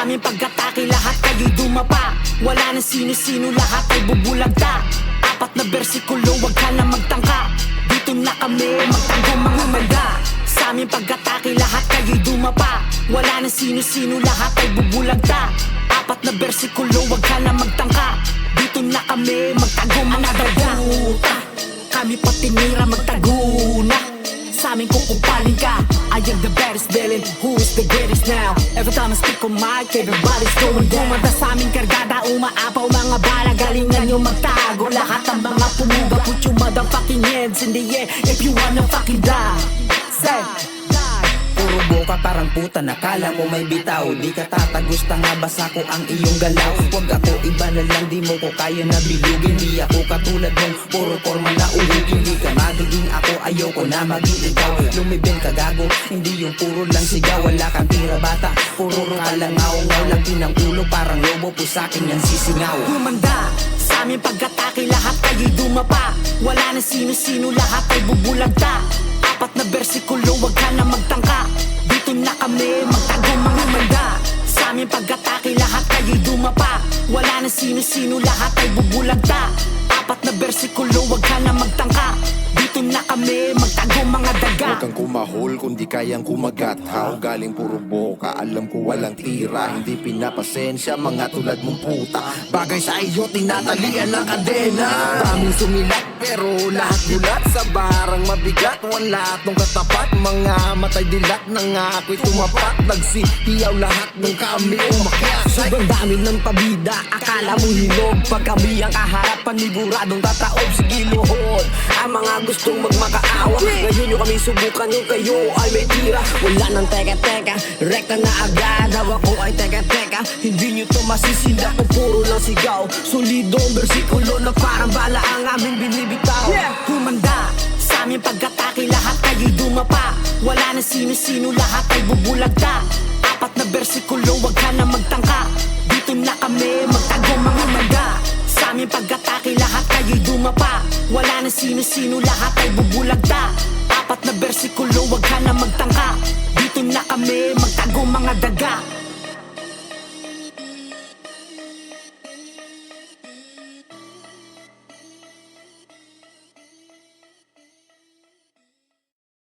aming pag-atake, lahat kayo'y dumapa. Wala na sino-sino, lahat ay bubulagta. Apat na bersikulo, wag ka na magtangka. Dito na kami, magtanggol mga manda. Sa aming pag-atake, lahat kayo'y dumapa. Wala na sino-sino, lahat ay bubulagta. Apat na bersikulo, wag ka na magtangka. Dito na kami, magtanggol mga daga. Kami pa tinira, magtago na. Sa amin kung upaling ka, I am the baddest villain, who is the greatest now. Every time I speak on mic, everybody's going down. Kumanda sa aming kargada, umaapaw mga bala. Galingan nyo magtago, lahat ng mga pumuga. Put your motherfucking hands in the air if you wanna fucking die. Say Puro boka parang puta, nakala mo may bitaw. Di ka tatagos, tanga basa ko ang iyong galaw. Huwag ako, iba na lang, di mo ko kaya na bilugin. Di ako katulad mong puro forma na ulugin. Di ka magiging ako, ayoko na maging ikaw. Lumibin ka gago, hindi yung puro lang sigaw. Wala kang tira bata, puro ka lang ngaw-ngaw. Lagin ng ulo, parang lobo po sa'kin yan sisingaw. Humanda sa aming pag-atake, lahat kayo'y dumapa. Wala na sino-sino, lahat ay bubulagta. Apat na bersikulo, wag ka na magtangka. Dito na kami, magtago mga manda. Sa aming pag-atake, lahat kayo'y dumapa. Wala na sino-sino, lahat ay bubulagta. Apat na bersikulo, wag ka na magtangka. Dito na kami, magtago mga daga. Huwag kang kumahol kung di kayang kumagathaw. Galing puro boka, alam ko walang tira. Hindi pinapasensya, mga tulad mong puta. Bagay sa iyo, tinatalian ng kadena. Daming sumilat, pero lahat gulat. Sa barang mabigat, wala tong katapat. Mga matay dilat na nga ako'y tumapat. Nagsihiyaw lahat ng kami umakyat. Sobrang dami ng pabida, akala mo hinog. Pag kami ang kaharap, paniguradong tataob. Sige luhod, ang mga gustong magmakaawa. Ngayon nyo kami subukan, yung kayo ay may tira. Wala nang teka-teka, rekta na agad. Hawa ko ay teka-teka, hindi nyo to masisinda kung puro lang sigaw. Solidong bersikulo na parang bala ang aming binibitaw. Humanda sa aming pag-atake, lahat kayo'y dumapa. Wala na sino-sino, lahat ay bubulagta. Apat na bersikulo, wag ka na magtangka. Dito na kami, magtago mga manda. Sa aming pag-atake, lahat kayo'y dumapa. Wala na sino-sino, lahat ay bubulagta. Apat na bersikulo, wag ka na magtangka. Dito na kami, magtago mga daga.